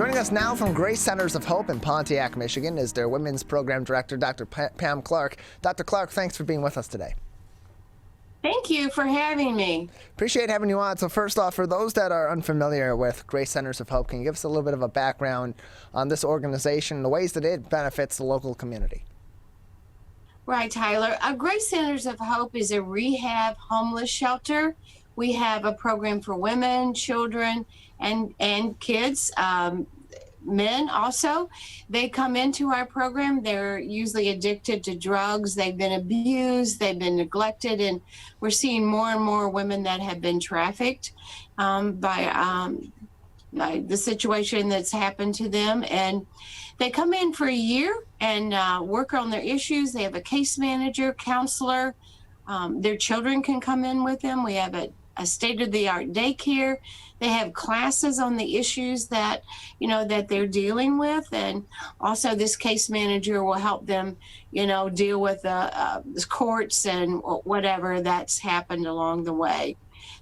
Joining us now from Grace Centers of Hope in Pontiac, Michigan is their Women's Program Director, Dr. Pam Clark. Dr. Clark, thanks for being with us today. Thank you for having me. Appreciate having you on. So first off, for those that are unfamiliar with Grace Centers of Hope, can you give us a little bit of a background on this organization and the ways that it benefits the local community? Right, Tyler. Grace Centers of Hope is a rehab homeless shelter. We have a program for women, children, and kids, men also. They come into our program. They're usually addicted to drugs. They've been abused. They've been neglected. And we're seeing more and more women that have been trafficked by the situation that's happened to them. And they come in for a year and work on their issues. They have a case manager, counselor. Their children can come in with them. We have a state-of-the-art daycare. They have classes on the issues that, that they're dealing with. And also this case manager will help them, deal with the courts and whatever that's happened along the way.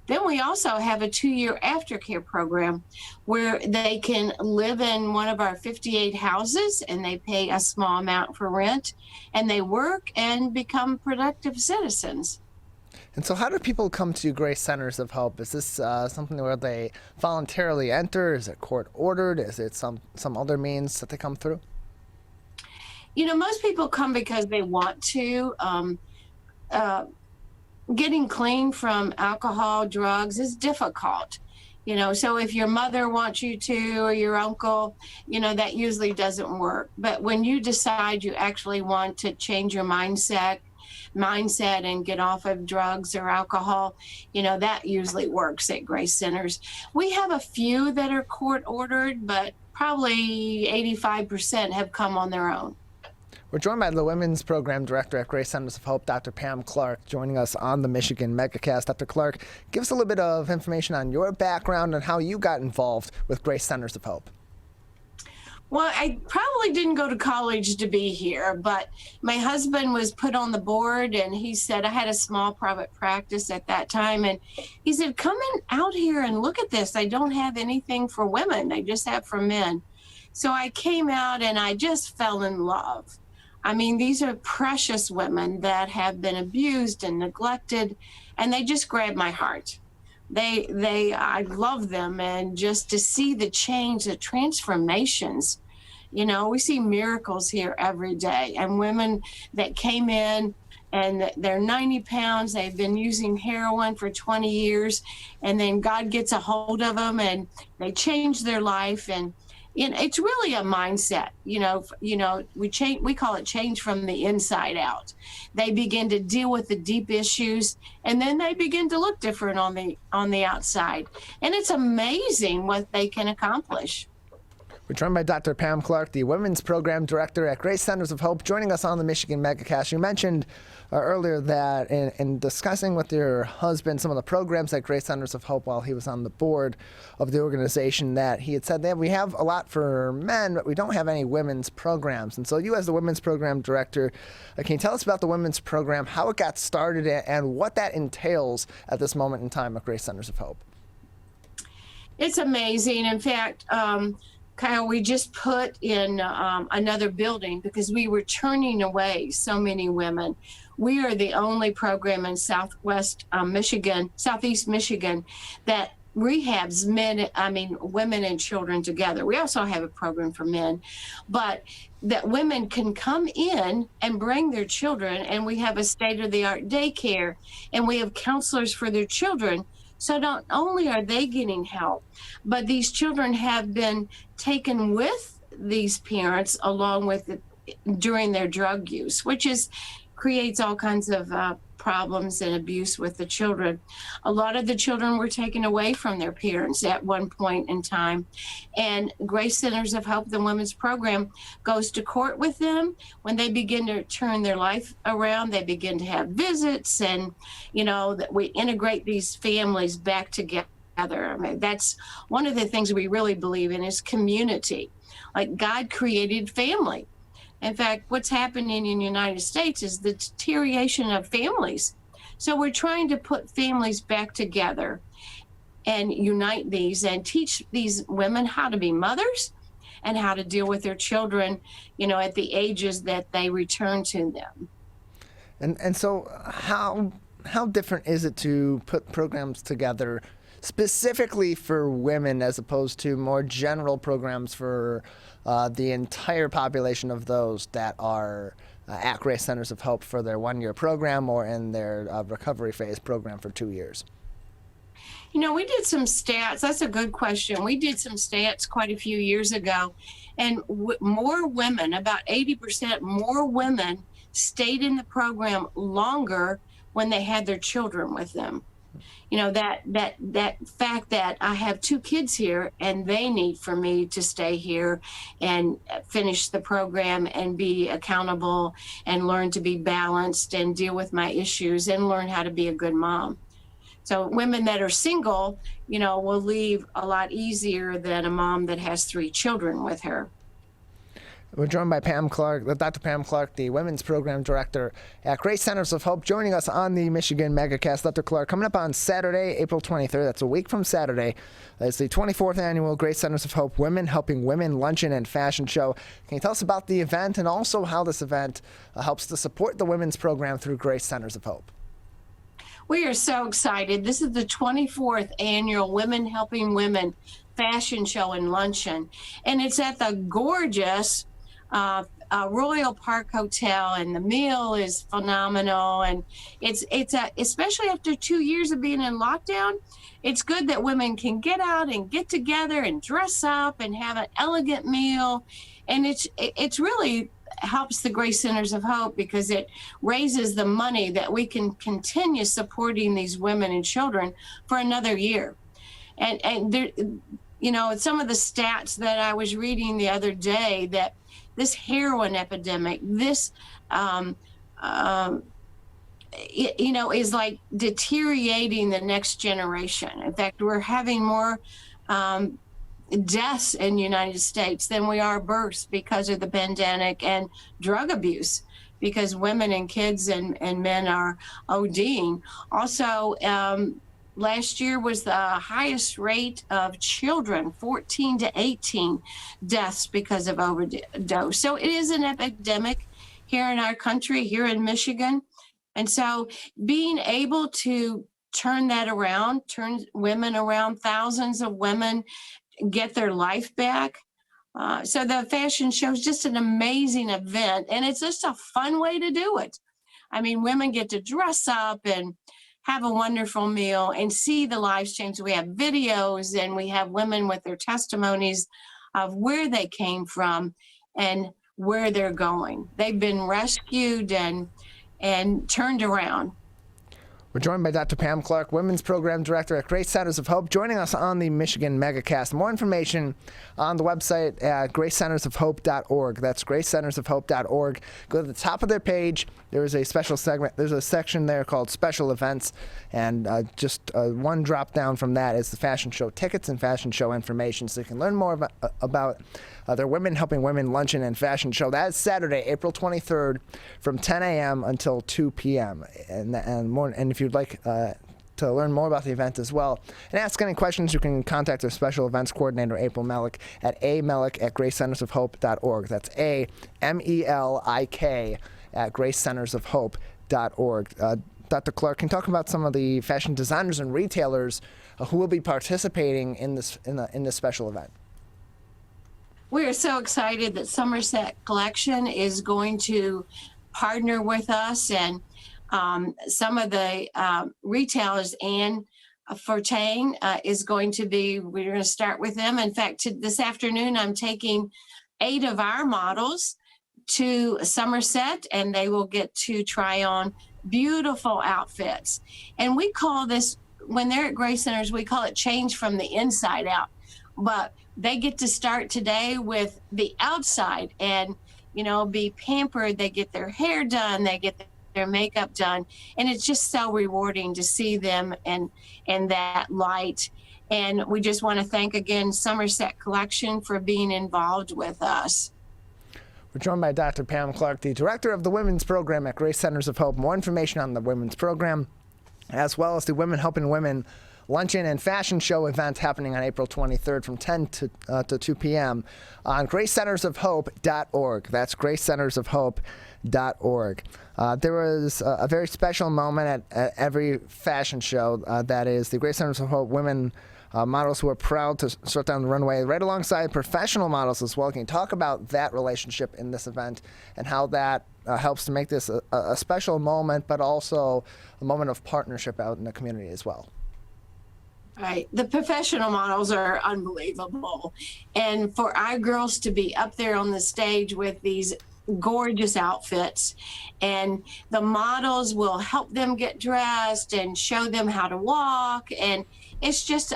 Then we also have a 2-year aftercare program where they can live in one of our 58 houses and they pay a small amount for rent and they work and become productive citizens. And so how do people come to Grace Centers of Hope? Is this something where they voluntarily enter? Is it court ordered? Is it some other means that they come through? Most people come because they want to. Getting clean from alcohol, drugs is difficult. So if your mother wants you to, or your uncle, that usually doesn't work. But when you decide you actually want to change your mindset and get off of drugs or alcohol, that usually works at Grace Centers. We have a few that are court ordered, but probably 85% have come on their own. We're joined by the Women's Program Director at Grace Centers of Hope, Dr. Pam Clark, joining us on the Michigan MegaCast. Dr. Clark, give us a little bit of information on your background and how you got involved with Grace Centers of Hope. Well, I probably didn't go to college to be here, but my husband was put on the board and he said, I had a small private practice at that time. And he said, come out here and look at this. I don't have anything for women. I just have for men. So I came out and I just fell in love. I mean, these are precious women that have been abused and neglected, and they just grabbed my heart. I love them, and just to see the change, the transformations, we see miracles here every day. And women that came in and they're 90 pounds, they've been using heroin for 20 years, and then God gets a hold of them and they change their life. And it's really a mindset, we call it change from the inside out. They begin to deal with the deep issues, and then they begin to look different on the outside. And it's amazing what they can accomplish. We're joined by Dr. Pam Clark, the Women's Program Director at Grace Centers of Hope, joining us on the Michigan MegaCast. You mentioned earlier that in discussing with your husband some of the programs at Grace Centers of Hope while he was on the board of the organization, that he had said that we have a lot for men, but we don't have any women's programs. And so you, as the Women's Program Director, can you tell us about the women's program, how it got started, and what that entails at this moment in time at Grace Centers of Hope? It's amazing. In fact, Kyle, we just put in another building because we were turning away so many women. We are the only program in southeast Michigan that rehabs women and children together. We also have a program for men, but that women can come in and bring their children, and we have a state-of-the-art daycare, and we have counselors for their children. So not only are they getting help, but these children have been taken with these parents along with during their drug use, which creates all kinds of problems and abuse with the children. A lot of the children were taken away from their parents at one point in time. And Grace Centers of Hope, the women's program, goes to court with them. When they begin to turn their life around, they begin to have visits, and that we integrate these families back together. I mean, that's one of the things we really believe in, is community. Like, God created family. In fact, what's happening in the United States is the deterioration of families. So we're trying to put families back together and unite these and teach these women how to be mothers, and how to deal with their children, at the ages that they return to them. And so how different is it to put programs together specifically for women as opposed to more general programs for the entire population of those that are at Grace Centers of Hope for their 1-year program or in their recovery phase program for 2 years? We did some stats. That's a good question. We did some stats quite a few years ago, and more women, about 80% more women, stayed in the program longer when they had their children with them. That fact that I have 2 kids here and they need for me to stay here and finish the program and be accountable and learn to be balanced and deal with my issues and learn how to be a good mom. So women that are single, will leave a lot easier than a mom that has 3 children with her. We're joined by Pam Clark, Dr. Pam Clark, the Women's Program Director at Grace Centers of Hope, joining us on the Michigan MegaCast. Dr. Clark, coming up on Saturday, April 23rd, that's a week from Saturday, it's the 24th Annual Grace Centers of Hope Women Helping Women Luncheon and Fashion Show. Can you tell us about the event and also how this event helps to support the women's program through Grace Centers of Hope? We are so excited. This is the 24th Annual Women Helping Women Fashion Show and Luncheon, and it's at the gorgeous Royal Park Hotel, and the meal is phenomenal. And it's especially after 2 years of being in lockdown, it's good that women can get out and get together and dress up and have an elegant meal. And it's really helps the Grace Centers of Hope because it raises the money that we can continue supporting these women and children for another year. And there, some of the stats that I was reading the other day, that this heroin epidemic, this, is like deteriorating the next generation. In fact, we're having more deaths in the United States than we are births because of the pandemic and drug abuse, because women and kids and men are ODing. Also, last year was the highest rate of children, 14 to 18 deaths because of overdose. So it is an epidemic here in our country, here in Michigan. And so being able to turn that around, turn women around, thousands of women get their life back. So the fashion show is just an amazing event, and it's just a fun way to do it. I mean, women get to dress up and have a wonderful meal and see the lives change. We have videos, and we have women with their testimonies of where they came from and where they're going. They've been rescued and turned around. We're joined by Dr. Pam Clark, Women's Program Director at Grace Centers of Hope, joining us on the Michigan MegaCast. More information on the website at gracecentersofhope.org. That's gracecentersofhope.org. Go to the top of their page. There is a special segment. There's a section there called Special Events, and just one drop down from that is the fashion show tickets and fashion show information, so you can learn more about their Women Helping Women Luncheon and Fashion Show. That is Saturday, April 23rd, from 10 a.m. until 2 p.m. And if you'd like to learn more about the event as well and ask any questions, you can contact our special events coordinator, April Melick, at amelik@gracecentersofhope.org. That's AMELIK at gracecentersofhope.org. Dr. Clark, can you talk about some of the fashion designers and retailers who will be participating in this special event? We are so excited that Somerset Collection is going to partner with us, and some of the retailers, and Fortain is going to be, we're going to start with them. In fact, this afternoon, I'm taking 8 of our models to Somerset, and they will get to try on beautiful outfits. And we call this, when they're at Grace Centers, we call it change from the inside out. But they get to start today with the outside and, be pampered. They get their hair done, they get their makeup done. And it's just so rewarding to see them in that light. And we just want to thank again Somerset Collection for being involved with us. We're joined by Dr. Pam Clark, the Director of the Women's Program at Grace Centers of Hope. More information on the Women's Program, as well as the Women Helping Women Luncheon and Fashion Show event happening on April 23rd from 10 to 2 p.m. on gracecentersofhope.org. That's gracecentersofhope.org. There was a very special moment at every fashion show. That is the Grace Centers of Hope women models who are proud to start down the runway right alongside professional models as well. Can you talk about that relationship in this event and how that helps to make this a special moment, but also a moment of partnership out in the community as well? Right. The professional models are unbelievable. And for our girls to be up there on the stage with these gorgeous outfits, and the models will help them get dressed and show them how to walk, and it's just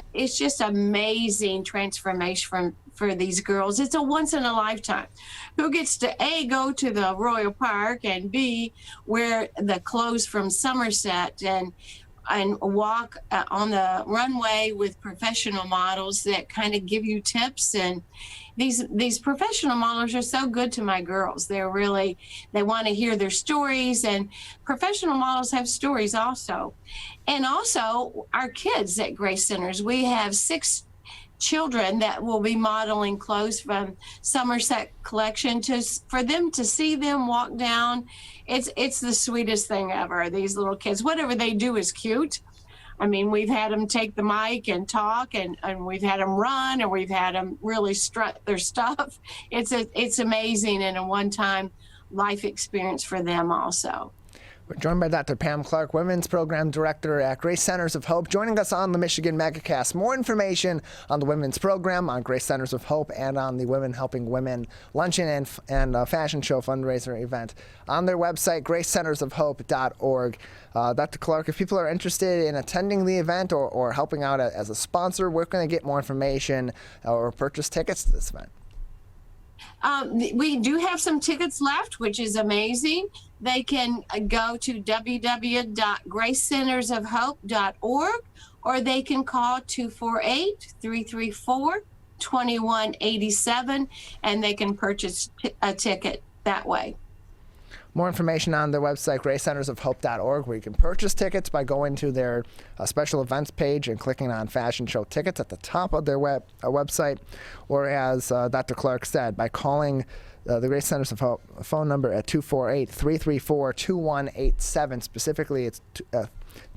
amazing transformation for these girls. It's a once in a lifetime. Who gets to A, go to the Royal Park, and B, wear the clothes from Somerset and walk on the runway with professional models that kind of give you tips. And these professional models are so good to my girls. They want to hear their stories, and professional models have stories also. And also our kids at Grace Centers, we have 6 children that will be modeling clothes from Somerset collection for them to see them walk down. It's the sweetest thing ever. These little kids, whatever they do is cute. I mean, we've had them take the mic and talk, and we've had them run, and we've had them really strut their stuff. It's amazing, and a one-time life experience for them also. We're joined by Dr. Pam Clark, Women's Program Director at Grace Centers of Hope, joining us on the Michigan MegaCast. More information on the Women's Program, on Grace Centers of Hope, and on the Women Helping Women Luncheon and Fashion Show fundraiser event on their website, gracecentersofhope.org. Dr. Clark, if people are interested in attending the event or helping out as a sponsor, where can they get more information or purchase tickets to this event? We do have some tickets left, which is amazing. They can go to www.gracecentersofhope.org, or they can call 248-334-2187, and they can purchase a ticket that way. More information on their website, gracecentersofhope.org, where you can purchase tickets by going to their special events page and clicking on Fashion Show tickets at the top of their website, or as Dr. Clark said, by calling the Grace Centers of Hope phone number at 248-334-2187. Specifically, it's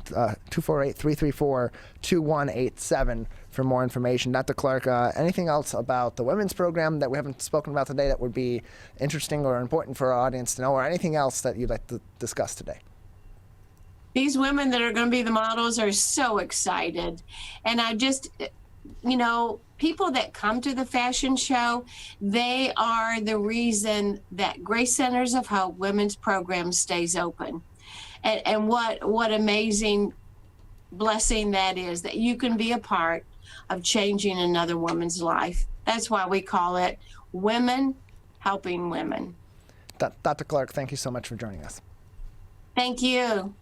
248-334-2187 for more information. Dr. Clark, anything else about the women's program that we haven't spoken about today that would be interesting or important for our audience to know, or anything else that you'd like to discuss today? These women that are going to be the models are so excited. And I just, people that come to the fashion show, they are the reason that Grace Centers of Hope Women's Program stays open. And what amazing blessing that is, that you can be a part of changing another woman's life. That's why we call it Women Helping Women. Dr. Clark, thank you so much for joining us. Thank you.